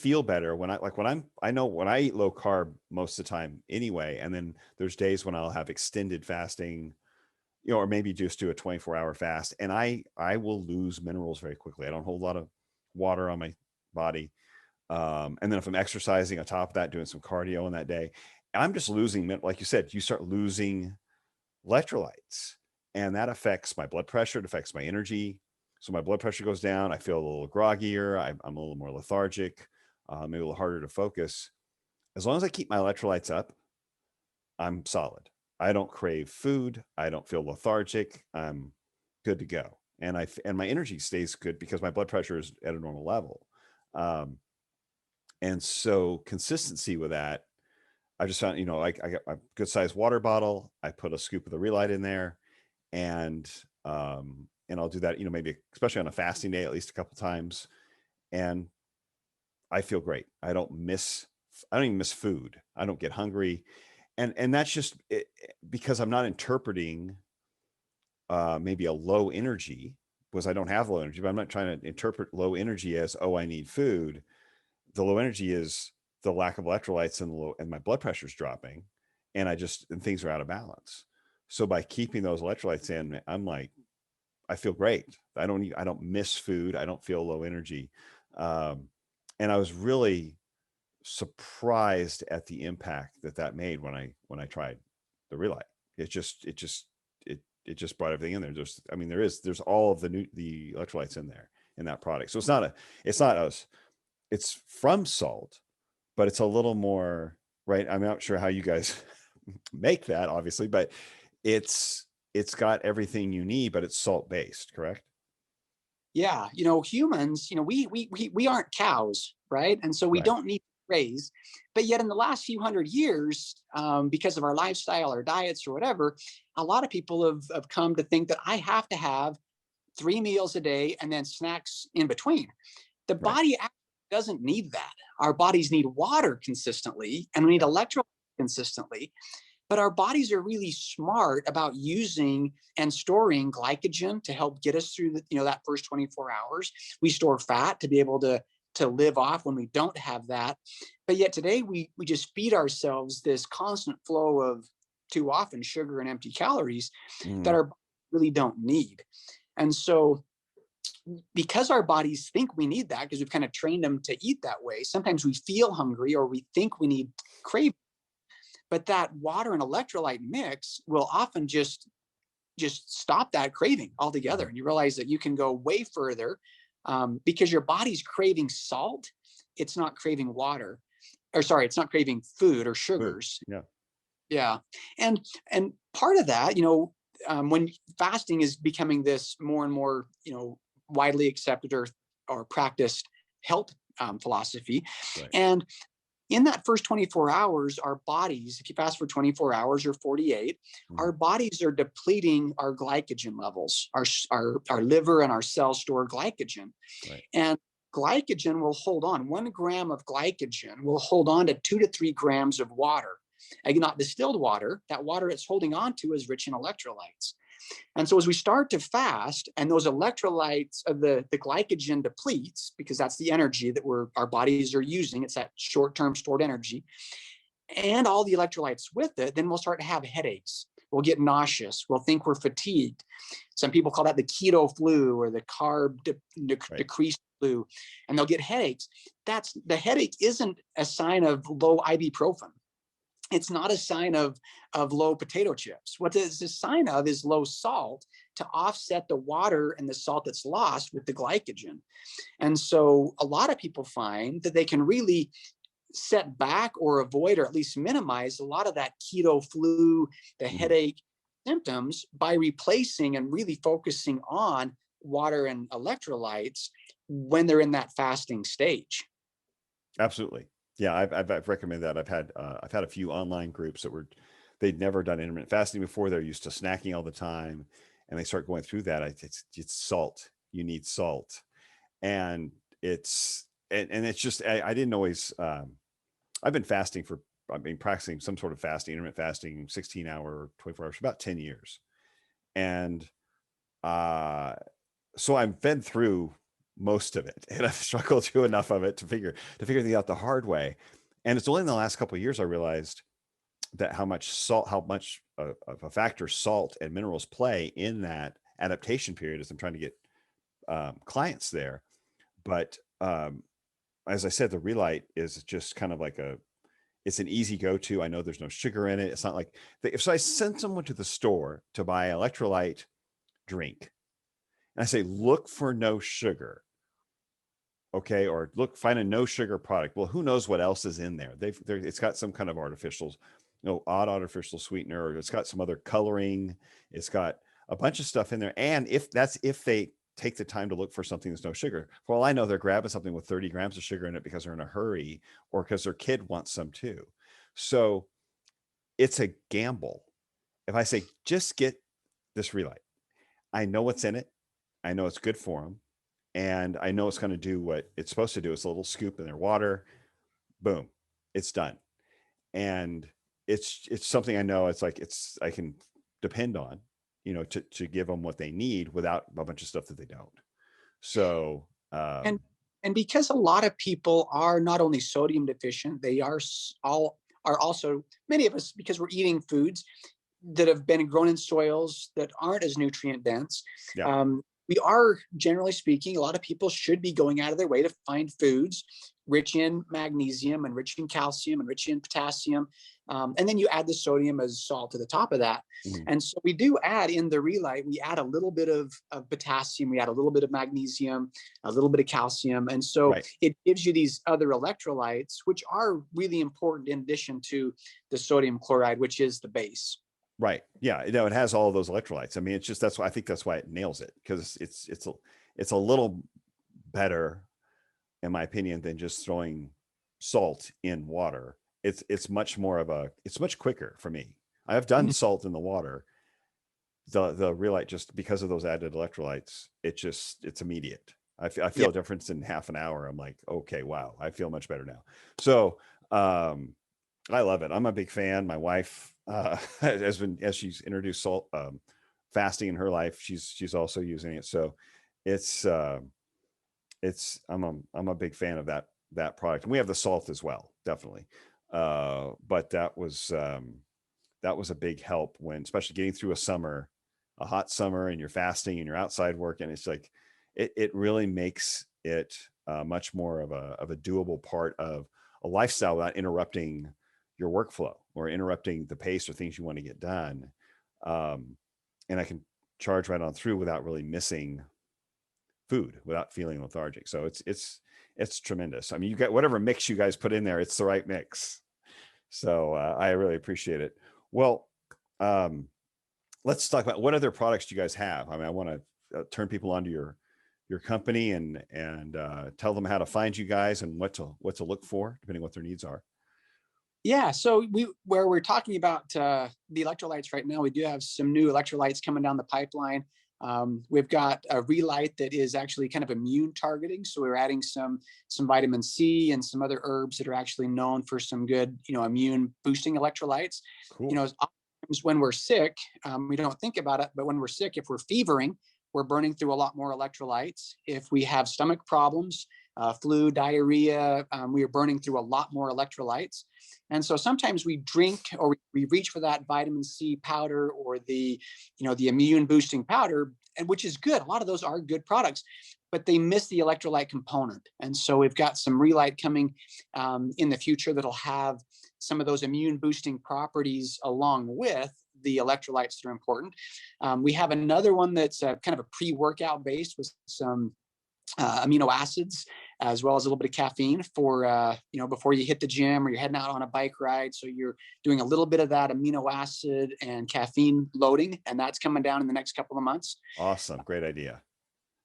feel better when I know when I eat low carb most of the time anyway. And then there's days when I'll have extended fasting, or maybe just do a 24-hour fast. And I will lose minerals very quickly. I don't hold a lot of water on my body. And then if I'm exercising on top of that, doing some cardio on that day, I'm just losing, like you said, you start losing electrolytes, and that affects my blood pressure. It affects my energy. So my blood pressure goes down. I feel a little groggier. I'm a little more lethargic, maybe a little harder to focus. As long as I keep my electrolytes up, I'm solid. I don't crave food. I don't feel lethargic. I'm good to go. And my energy stays good because my blood pressure is at a normal level. And so consistency with that, I just found, like I got a good sized water bottle. I put a scoop of the Relight in there, and I'll do that, maybe especially on a fasting day, at least a couple times. And I feel great. I don't even miss food. I don't get hungry. And that's just because I'm not interpreting maybe a low energy, because I don't have low energy, but I'm not trying to interpret low energy as, oh, I need food. The low energy is the lack of electrolytes, and my blood pressure is dropping, and things are out of balance. So by keeping those electrolytes in, I'm like, I feel great. I don't miss food. I don't feel low energy. And I was really surprised at the impact that made when I tried the Relight. It just brought everything in there. There's all of the electrolytes in there in that product. So it's from salt, but it's a little more, right? I'm not sure how you guys make that, obviously, but it's got everything you need, but it's salt based, correct? Yeah, humans, we aren't cows, right? And so we Right. don't need to graze. But yet, in the last few hundred years, because of our lifestyle, our diets, or whatever, a lot of people have come to think that I have to have 3 meals a day and then snacks in between. The Right. body actually doesn't need that. Our bodies need water consistently, and we need Yeah. electrolytes consistently. But our bodies are really smart about using and storing glycogen to help get us through that first 24 hours. We store fat to be able to live off when we don't have that. But yet today we just feed ourselves this constant flow of, too often, sugar and empty calories that Mm. our bodies really don't need. And so, because our bodies think we need that, because we've kind of trained them to eat that way, sometimes we feel hungry or we think we need crave. But that water and electrolyte mix will often just stop that craving altogether, Mhm. and you realize that you can go way further, because your body's craving salt. It's not craving water, or sorry, it's not craving food or Food. sugars. Yeah. Yeah. And part of that, when fasting is becoming this more and more, widely accepted or practiced health philosophy. Right. And in that first 24 hours, our bodies, if you fast for 24 hours or 48, Mhm. our bodies are depleting our glycogen levels. Our liver and our cells store glycogen. Right. And glycogen will hold on. 1 gram of glycogen will hold on to 2 to 3 grams of water. Again, not distilled water. That water it's holding on to is rich in electrolytes. And so as we start to fast and those electrolytes of the glycogen depletes, because that's the energy that our bodies are using, it's that short-term stored energy, and all the electrolytes with it, then we'll start to have headaches. We'll get nauseous. We'll think we're fatigued. Some people call that the keto flu or the carb Right. decreased flu, and they'll get headaches. The headache isn't a sign of low ibuprofen. It's not a sign of low potato chips. What it's a sign of is low salt to offset the water and the salt that's lost with the glycogen. And so a lot of people find that they can really set back or avoid or at least minimize a lot of that keto flu, the Mhm. headache symptoms, by replacing and really focusing on water and electrolytes when they're in that fasting stage. Absolutely. Yeah, I've recommended that. I've had a few online groups they'd never done intermittent fasting before. They're used to snacking all the time, and they start going through that. It's salt. You need salt, and it's just I didn't always. I've been fasting for I've been practicing some sort of fasting, intermittent fasting, 16-hour, 24 hours for about 10 years, and uh, so I've been through most of it, and I've struggled through enough of it to figure things out the hard way. And it's only in the last couple of years I realized that how much of a factor salt and minerals play in that adaptation period as I'm trying to get clients there. But as I said, the Relight is just kind of like it's an easy go-to. I know there's no sugar in it. It's not like if I send someone to the store to buy an electrolyte drink, and I say, look for no sugar, okay, or find a no sugar product. Well, who knows what else is in there? It's got some kind of artificial, odd artificial sweetener, or it's got some other coloring. It's got a bunch of stuff in there. And if they take the time to look for something that's no sugar, for all I know, they're grabbing something with 30 grams of sugar in it because they're in a hurry or because their kid wants some too. So it's a gamble. If I say, just get this Relight, I know what's in it. I know it's good for them. And I know it's going to do what it's supposed to do. It's a little scoop in their water. Boom, it's done. And it's something I know. I can depend on, to give them what they need without a bunch of stuff that they don't. So, And and because a lot of people are not only sodium deficient, they are all are also, many of us, because we're eating foods that have been grown in soils that aren't as nutrient dense. Yeah. We are, generally speaking, a lot of people should be going out of their way to find foods rich in magnesium and rich in calcium and rich in potassium. And then you add the sodium as salt to the top of that. Mhm. And so we do add in the Relight, we add a little bit of potassium, we add a little bit of magnesium, a little bit of calcium. And so Right. it gives you these other electrolytes, which are really important in addition to the sodium chloride, which is the base. Right. Yeah. It has all of those electrolytes. I mean, it's just, that's why I think that's why it nails it, because it's a little better, in my opinion, than just throwing salt in water. It's much more of it's much quicker for me. I have done salt in the water. The Relight, just because of those added electrolytes, it's immediate. I feel a difference in half an hour. I'm like, okay, wow, I feel much better now. So I love it. I'm a big fan. My wife has been, as she's introduced salt fasting in her life, she's also using it. So it's I'm a big fan of that product. And we have the salt as well, definitely. But that was a big help when, especially getting through a hot summer, and you're fasting and you're outside working. It's like it really makes it much more of a doable part of a lifestyle without interrupting your workflow or interrupting the pace or things you want to get done. And I can charge right on through without really missing food, without feeling lethargic. So it's tremendous. I mean, you got whatever mix you guys put in there, it's the right mix. So I really appreciate it. Well, let's talk about what other products do you guys have. I mean, I want to turn people onto your company and tell them how to find you guys and what to look for, depending what their needs are. Yeah, so where we're talking about the electrolytes right now, we do have some new electrolytes coming down the pipeline. We've got a Relight that is actually kind of immune targeting. So we're adding some vitamin C and some other herbs that are actually known for some good, immune boosting electrolytes. Cool. Oftentimes when we're sick, we don't think about it, but when we're sick, if we're fevering, we're burning through a lot more electrolytes. If we have stomach problems, flu, diarrhea, we are burning through a lot more electrolytes. And so sometimes we drink or we reach for that vitamin C powder or the immune boosting powder, and which is good. A lot of those are good products, but they miss the electrolyte component. And so we've got some Relight coming in the future that'll have some of those immune boosting properties along with the electrolytes that are important. We have another one that's kind of a pre-workout based with some amino acids, as well as a little bit of caffeine for, before you hit the gym or you're heading out on a bike ride. So you're doing a little bit of that amino acid and caffeine loading, and that's coming down in the next couple of months. Awesome. Great idea.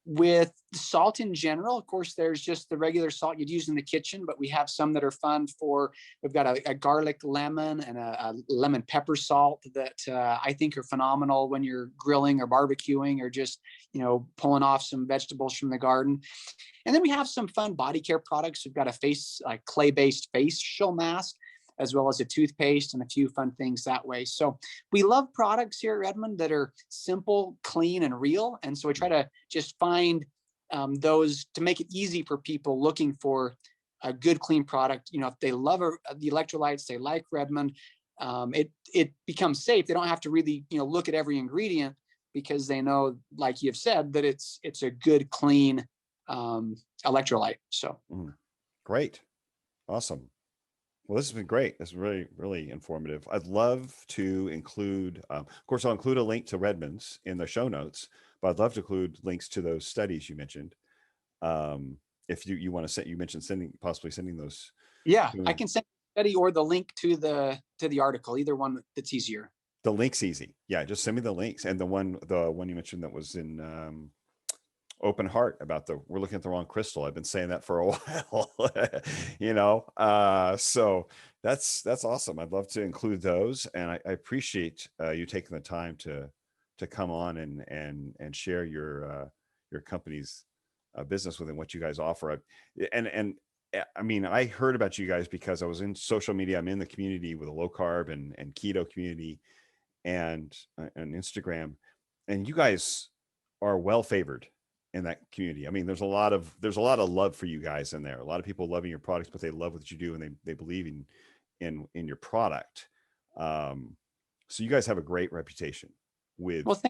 With salt in general, of course, there's just the regular salt you'd use in the kitchen, but we have some that are fun for, we've got a garlic lemon and a lemon pepper salt that I think are phenomenal when you're grilling or barbecuing or just, pulling off some vegetables from the garden. And then we have some fun body care products. We've got a clay-based facial mask, as well as a toothpaste and a few fun things that way. So we love products here at Redmond that are simple, clean, and real. And so we try to just find those to make it easy for people looking for a good, clean product. If they love the electrolytes, they like Redmond, it becomes safe. They don't have to really, look at every ingredient because they know, like you've said, that it's a good, clean electrolyte. So great. Awesome. Well, this has been great. This is really, really informative. I'd love to include, of course, I'll include a link to Redmond's in the show notes, but I'd love to include links to those studies you mentioned. If you want to send, you mentioned possibly sending those. Yeah, I can send the study or the link to the article, either one that's easier. The link's easy. Yeah, just send me the links. And the one you mentioned that was in Open Heart about we're looking at the wrong crystal. I've been saying that for a while, so that's awesome. I'd love to include those. And I appreciate you taking the time to come on and share your company's business within what you guys offer. And I mean, I heard about you guys because I was in social media. I'm in the community with a low carb and keto community and Instagram, and you guys are well favored in that community. I mean, there's a lot of love for you guys in there. A lot of people loving your products, but they love what you do and they believe in your product. So you guys have a great reputation with Well,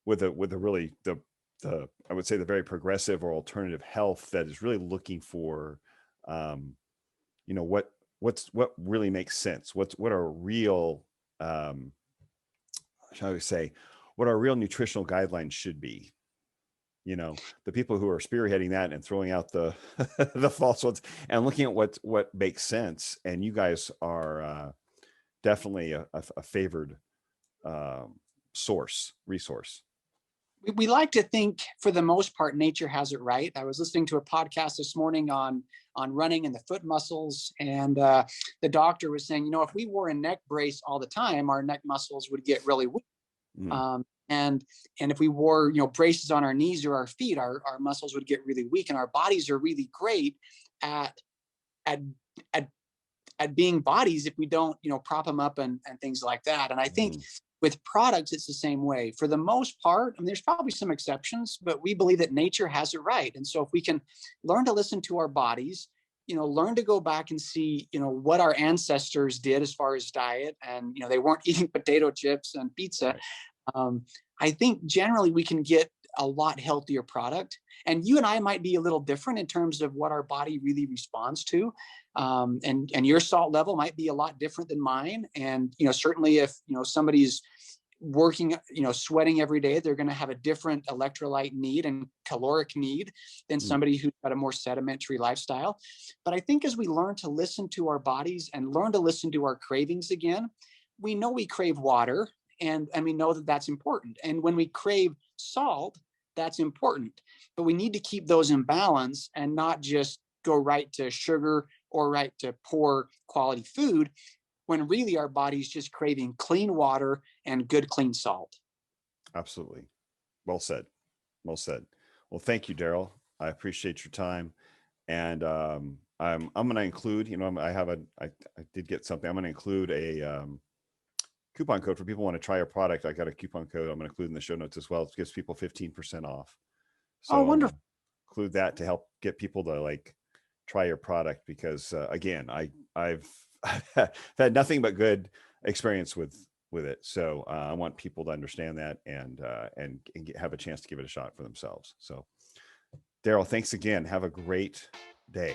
with a really the I would say the very progressive or alternative health that is really looking for, um, you know, what really makes sense. What are real, um, shall we say, what our real nutritional guidelines should be. You know, the people who are spearheading that and throwing out the the false ones and looking at what makes sense. And you guys are definitely a favored resource. we like to think for the most part nature has it right. I was listening to a podcast this morning on running and the foot muscles, and the doctor was saying, if we wore a neck brace all the time, our neck muscles would get really weak. Mm. And if we wore braces on our knees or our feet, our muscles would get really weak. And our bodies are really great at at at at being bodies if we don't prop them up and things like that. And I think with products it's the same way for the most part. I mean, there's probably some exceptions, but we believe that nature has it right. And so if we can learn to listen to our bodies, learn to go back and see what our ancestors did as far as diet, and they weren't eating potato chips and pizza. Right. I think generally we can get a lot healthier product. And you and I might be a little different in terms of what our body really responds to. And your salt level might be a lot different than mine. And, certainly if, somebody's working, sweating every day, they're going to have a different electrolyte need and caloric need than somebody who's got a more sedimentary lifestyle. But I think as we learn to listen to our bodies and learn to listen to our cravings again, we know we crave water. And we know that that's important. And when we crave salt, that's important. But we need to keep those in balance and not just go right to sugar or right to poor quality food, when really our body's just craving clean water and good, clean salt. Absolutely. Well said. Well said. Well, thank you, Darryl. I appreciate your time. And I'm going to include, I did get something. I'm going to include a coupon code for people who want to try our product. I got a coupon code I'm going to include in the show notes as well. It gives people 15% off. So Oh, wonderful. Include that to help get people to like try your product, because again, I've had nothing but good experience with it. So I want people to understand that and have a chance to give it a shot for themselves. So Darryl, thanks again. Have a great day.